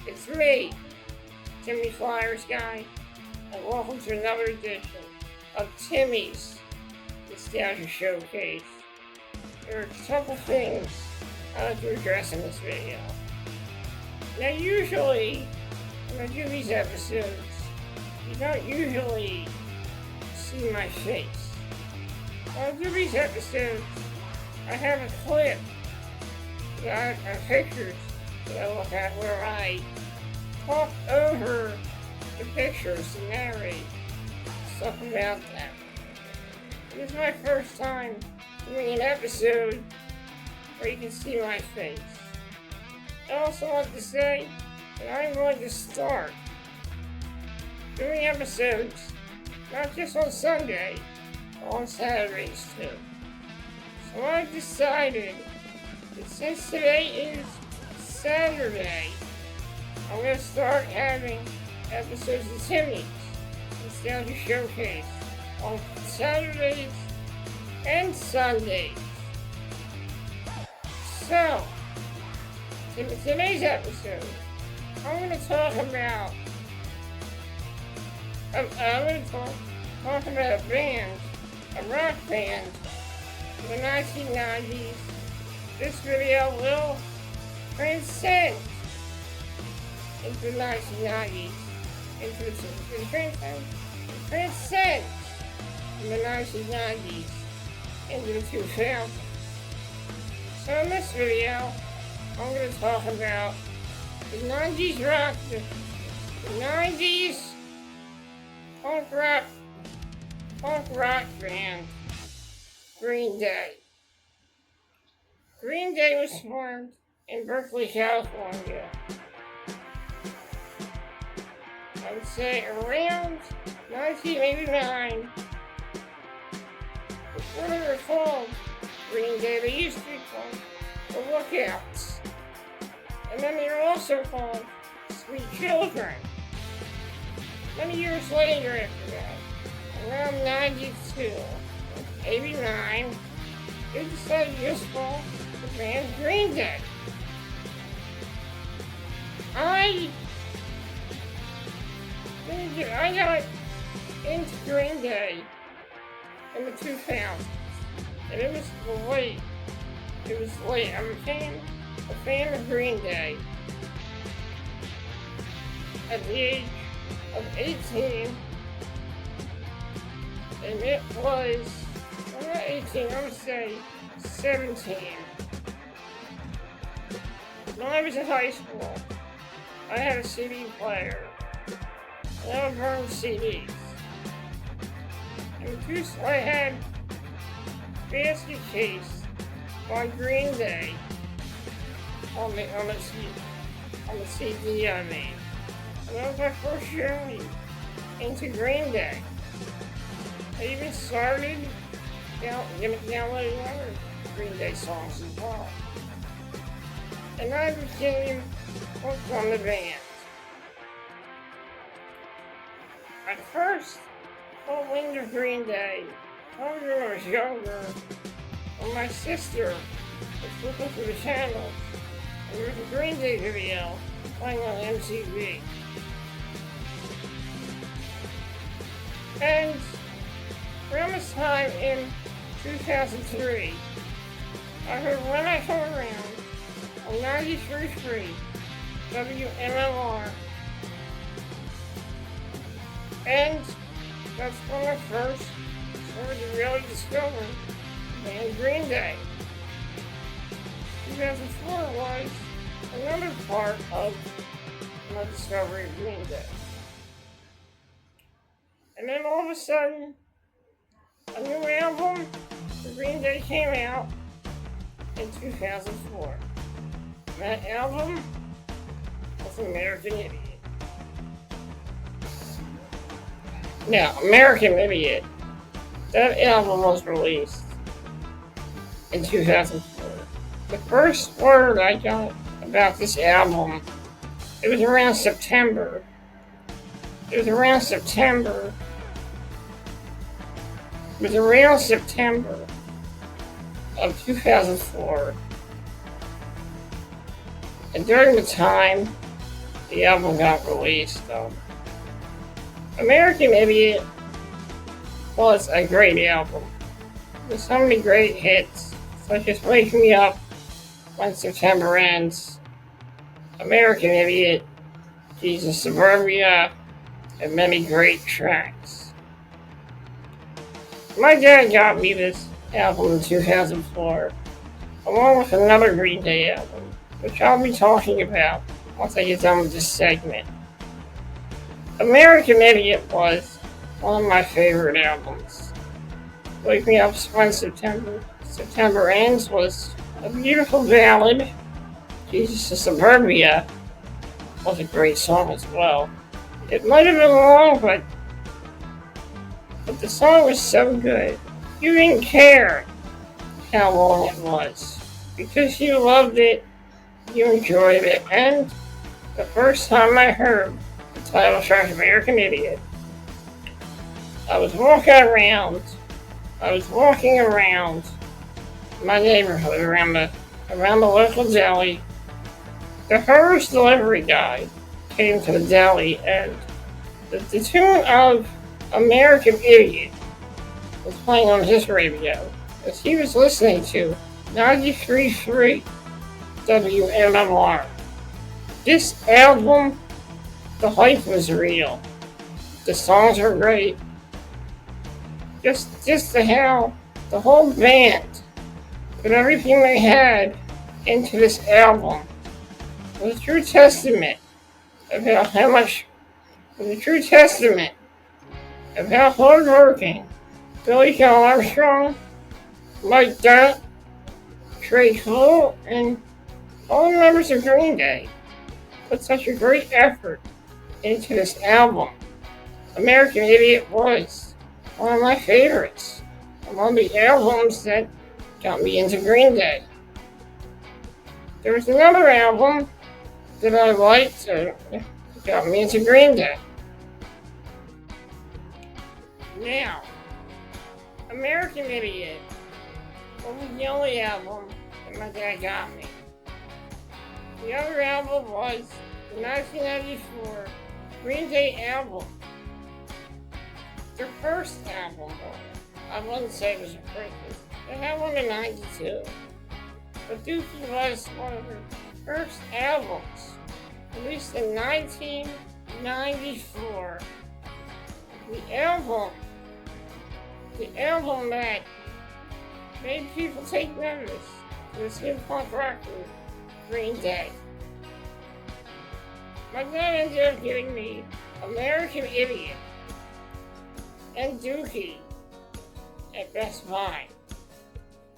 It's me, Timmy Flyers Guy, and welcome to another edition of Timmy's Nostalgia Showcase. There are a couple things I'd like to address in this video. Now usually, when I do these episodes, you don't usually see my face. When I do these episodes, I have a clip of pictures that I look at where I talk over the pictures to narrate stuff about them. This is my first time doing an episode where you can see my face. I also want to say that I'm going to start doing episodes not just on Sunday, but on Saturdays too. So I've decided that since today is Saturday, I'm going to start having episodes of Timmy's Nostalgia Showcase on Saturdays and Sundays. So, in today's episode, I'm going to talk about a band, a rock band in the 1990s. This video will transcend into the 1990s, transcend from the 1990s into the 2000s. So in this video, I'm going to talk about the 90s rock, the 90s punk rock band, Green Day. Green Day was formed in Berkeley, California. I would say around 1989. Before they were called Green Day, they used to be called the Lookouts. And then they were also called Sweet Children. Many years later after that, around 92, 89, they decided to just call the band Green Day. I got into Green Day in the 2000s, and it was late. I'm a fan of Green Day at the age of 18, and it was, not 18, I would say 17. When I was in high school, I had a CD player, and I would burn CDs. And I had Basket Case by Green Day on the CD I made. And that was my first journey into Green Day. I even started downloading other Green Day songs as well. And I became hooked on the band. At first, I caught wind of Green Day when I was younger, when my sister was looking through the channels, and there was a Green Day video playing on MTV. And around this time in 2003, I heard When I Come Around on 93.3 WMLR. And that's when I first started to really discover the band Green Day. 2004 was another part of my discovery of Green Day. And then all of a sudden, a new album for Green Day came out in 2004. That album was American Idiot. Now, American Idiot, that album was released in 2004. The first word I got about this album, it was around September. It was around September of 2004. And during the time the album got released. American Idiot was a great album with so many great hits, such as Wake Me Up When September Ends, American Idiot, Jesus Suburbia, and many great tracks. My dad got me this album in 2004, along with another Green Day album, which I'll be talking about once I get done with this segment. American Idiot was one of my favorite albums. Wake Me Up When September Ends was a beautiful ballad. Jesus to Suburbia was a great song as well. It might have been long, but the song was so good. You didn't care how long it was, because you loved it, you enjoyed it, and the first time I heard the title track American Idiot, I was walking around my neighborhood, around the local deli. The Hers delivery guy came to the deli, and the tune of American Idiot was playing on his radio as he was listening to 93.3 WMMR. This album, the hype was real. The songs were great. Just how the whole band put everything they had into this album was a true testament of how hardworking Billy Joel Armstrong, Mike Dirnt, Trey Cole, and all the members of Green Day put such a great effort into this album. American Idiot was one of my favorites, and one of the albums that got me into Green Day. There was another album that I liked that got me into Green Day. Now, American Idiot was the only album that my dad got me. The other album was the 1994 Green Day album. Their first album, I wouldn't say it was a first. They had one in 92. But Dookie was one of their first albums, released in 1994. The album that made people take notice was hip hop rock group Green Day. My dad ended up giving me American Idiot and Dookie at Best Buy.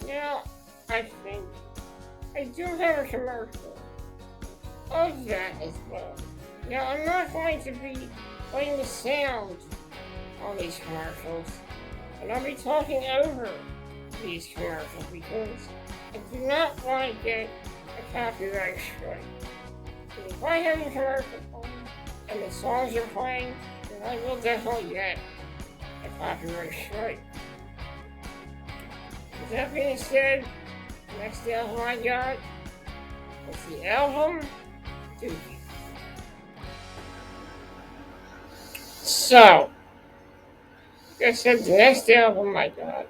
Now, I think I do have a commercial of that as well. Now, I'm not going to be playing the sound on these commercials, and I'll be talking over these commercials because I do not want to get a copyright strike. So if I have a commercial playing and the songs are playing, then I will definitely get a copyright strike. With that being said, the next album I got was the album Dookie. So, like I said, the next album I got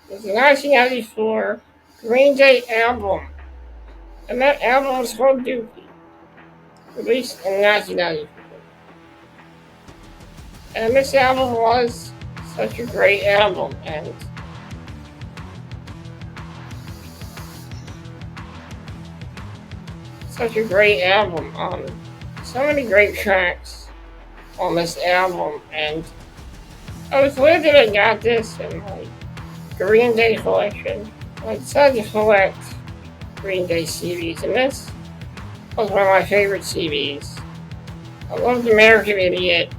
was the 1994 Green Day album. And that album was called Dookie, released in 1994. And this album was such a great album, and such a great album. So many great tracks on this album, and I was glad that I got this in my Green Day collection. I decided to collect Green Day CDs, and this was one of my favorite CDs. I loved American Idiot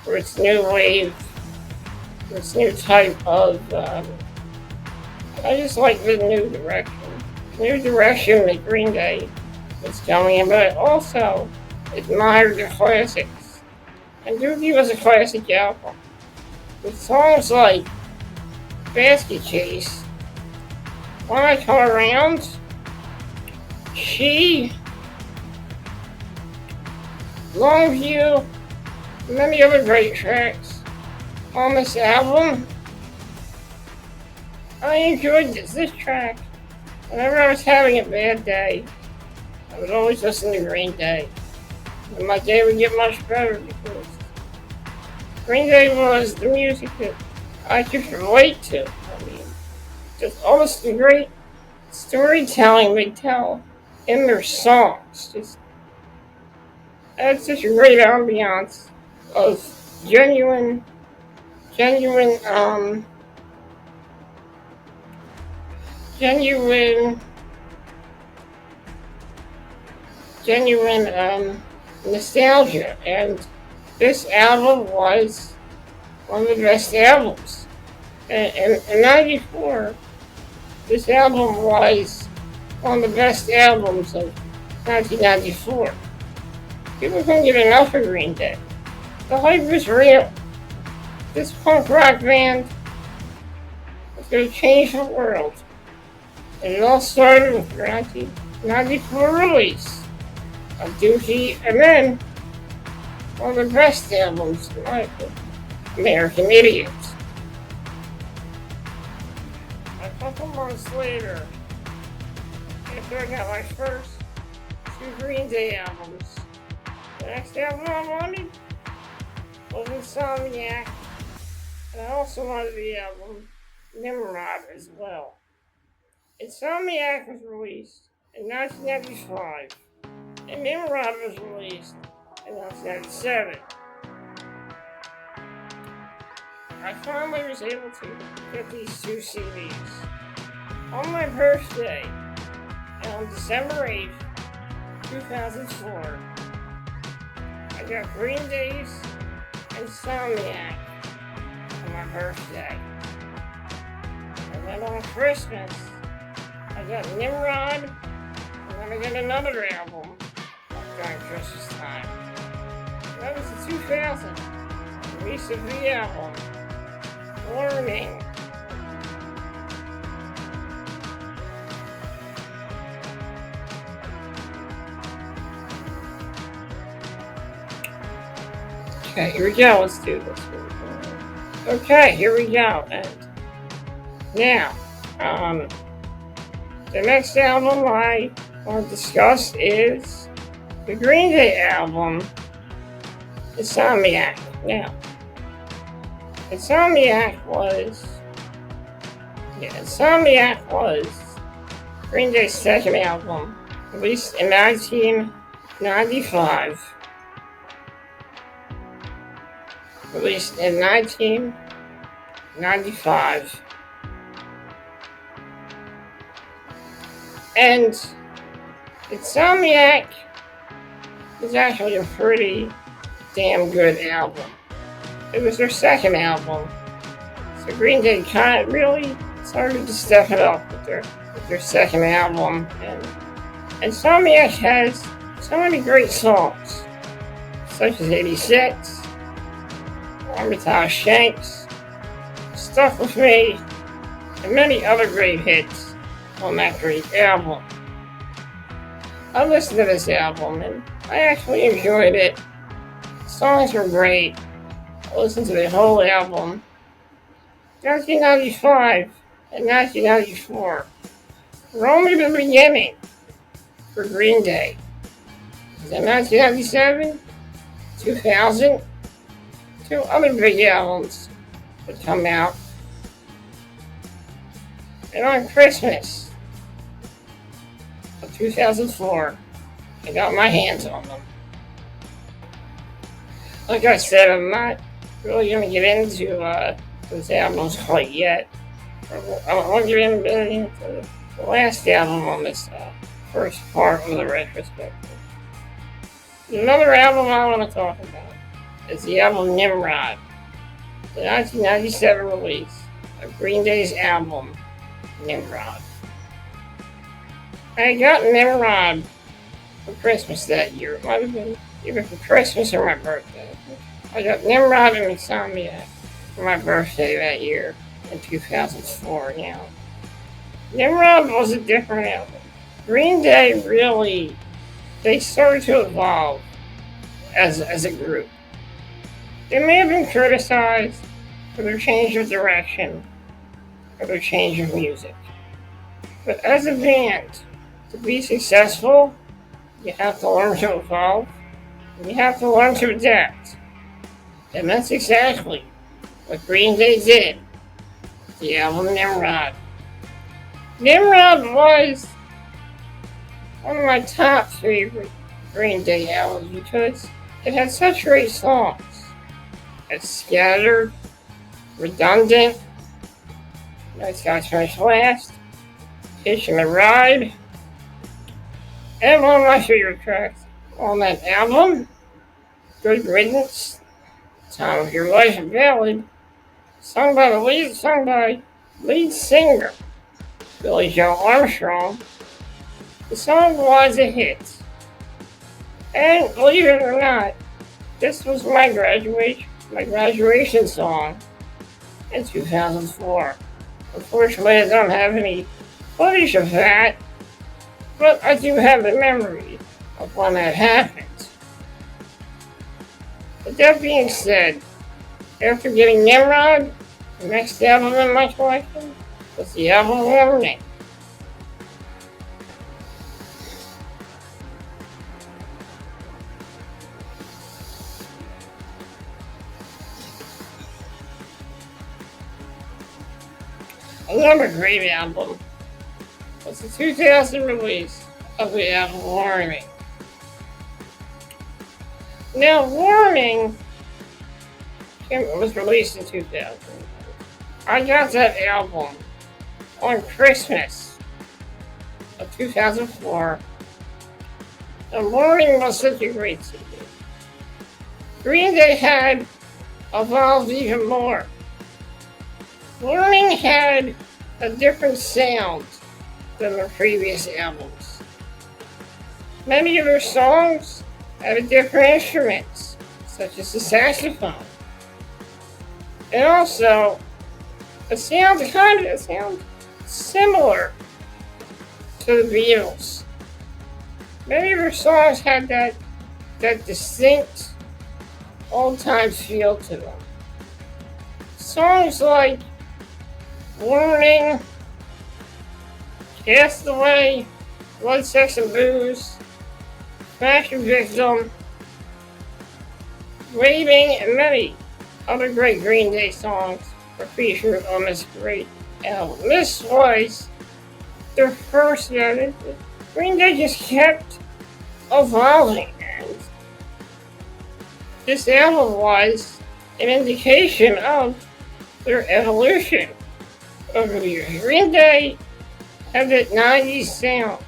for its new wave, for its new type of, I just like the new direction that Green Day was going in, but I also admired the classics. And Dookie was a classic album, with songs like Basket Case, When I Come Around, She, Longview, and many other great tracks on this album. I enjoyed this track. Whenever I was having a bad day, I would always listen to Green Day. And my day would get much better because Green Day was the music that I could relate to. I mean, just almost the great storytelling they tell in their songs. Just adds such a great ambiance of genuine, genuine, genuine, nostalgia. And this album was one of the best albums. And in '94, this album was one of the best albums of 1994. People couldn't get enough of Green Day. The hype was real. This punk rock band was going to change the world. And it all started with the 1994 release of Dookie, and then one of the best albums, like American Idiot. A couple months later, after I got my first 2 Green Day albums, the next album I wanted was Insomniac, and I also wanted the album Nimrod as well. Insomniac was released in 1995, and Nimrod was released in 1997. I finally was able to get these 2 CDs on my birthday on December 8th, 2004. I got Green Day's Insomniac on my birthday. And then on Christmas, I got Nimrod, and then I got another album during Christmas time. That was the 2000 release of the album, Warning. Okay, here we go. Let's do this. Okay, here we go. And now, the next album I want to discuss is the Green Day album, Insomniac. Now, Insomniac was Green Day's second album, released in 1995. Released in 1995. And Insomniac is actually a pretty damn good album. It was their second album. So Green Day kind of really started to step it up with their second album. And Insomniac has so many great songs, such as 86, Armitage Shanks, Stuck With Me, and many other great hits on that great album. I listened to this album and I actually enjoyed it. The songs were great. I listened to the whole album. 1995 and 1994 were only the beginning for Green Day. In 1997, 2000, 2 other big albums would come out. And on Christmas of 2004, I got my hands on them. Like I said, I'm not really going to get into those albums quite yet. I want to get into the last album on this first part of the retrospective. Another album I want to talk about is the album Nimrod, the 1997 release of Green Day's album Nimrod. I got Nimrod for Christmas that year. It might have been either for Christmas or my birthday. I got Nimrod and Insomniac for my birthday that year in 2004 now. Nimrod was a different album. Green Day really, they started to evolve as a group. They may have been criticized for their change of direction or their change of music. But as a band, to be successful, you have to learn to evolve, and you have to learn to adapt. And that's exactly what Green Day did with the album Nimrod. Nimrod was one of my top favorite Green Day albums because it had such great songs. It's scattered, redundant, Nice Guys Finish Last, Hitching the Ride, and one of my favorite tracks on that album, Good Riddance, Time of Your Life Ballad, sung by lead singer Billy Joe Armstrong. The song was a hit. And believe it or not, this was my graduation song in 2004. Unfortunately, I don't have any footage of that, but I do have the memory of when that happened. With that being said, after getting Nimrod, the next album in my collection was the album Warning. Another great album was the 2000 release of the album Warning. Now, Warning was released in 2000. I got that album on Christmas of 2004, and Warning was such a great CD. Green Day had evolved even more. Warning had a different sound than their previous albums. Many of their songs had different instruments, such as the saxophone. And also, it sounds similar to the Beatles. Many of their songs had that distinct old-time feel to them. Songs like Warning, Castaway, Blood, Sex and Booze, Fashion Victim, Waving, and many other great Green Day songs were featured on this great album. This was their first album. Green Day just kept evolving, and this album was an indication of their evolution over the years. Green Day had that 90s sound.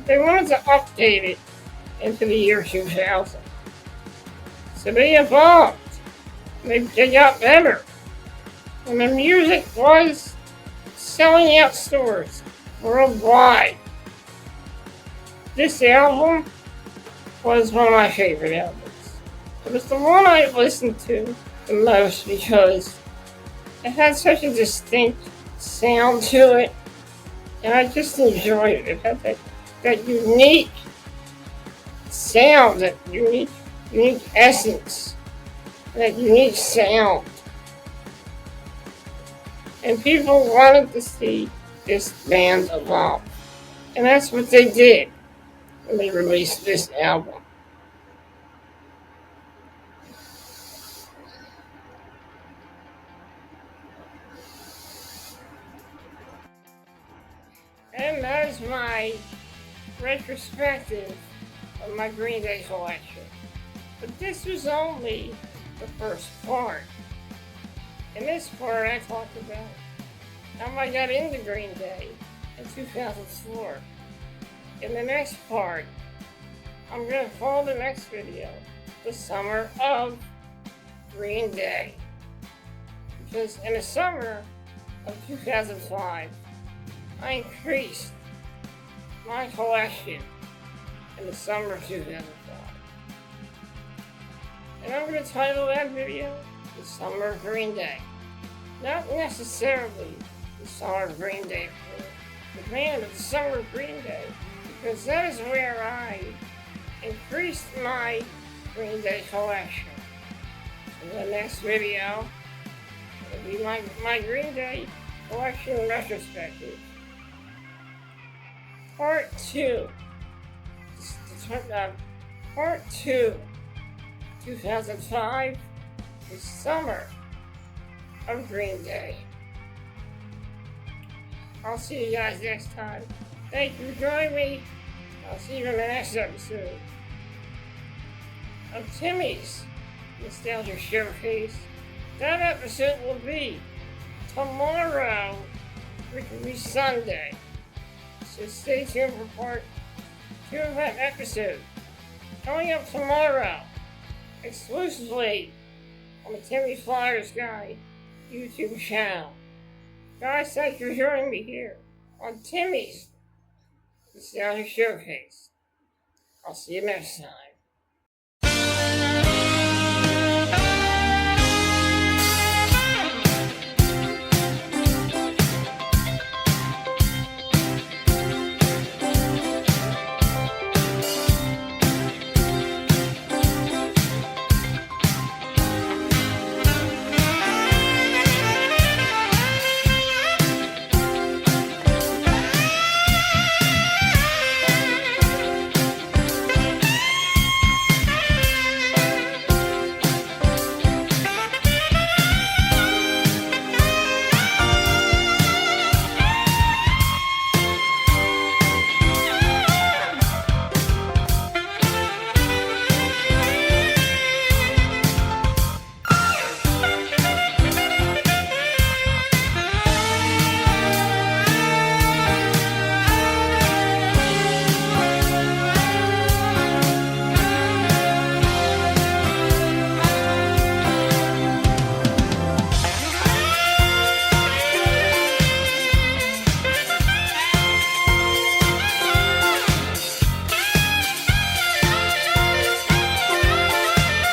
They wanted to update it into the year 2000. So they evolved. They got better. And the music was selling out stores worldwide. This album was one of my favorite albums. It was the one I listened to the most because it had such a distinct sound to it, and I just enjoyed it. It had that unique sound, that unique essence, that unique sound. And people wanted to see this band evolve. And that's what they did when they released this album. And that's my retrospective of my Green Day collection. But this was only the first part. In this part, I talked about how I got into Green Day in 2004. In the next part, I'm going to call the next video The Summer of Green Day. Because in the summer of 2005, I increased my collection in the summer of 2005. And I'm going to title that video The Summer of Green Day. Not necessarily The Summer of Green Day for the band, but The Summer of Green Day, because that is where I increased my Green Day collection. In the next video, it'll be my Green Day collection retrospective. Part 2. Part 2. 2005. The summer of Green Day. I'll see you guys next time. Thank you for joining me. I'll see you in the next episode of Timmy's Nostalgia Showcase. That episode will be tomorrow, which will be Sunday. So stay tuned for part 2 of that episode. Coming up tomorrow, exclusively on the Timmy Flyers Guy YouTube channel. Guys, thanks for joining me here on Timmy's Nostalgia Showcase. I'll see you next time.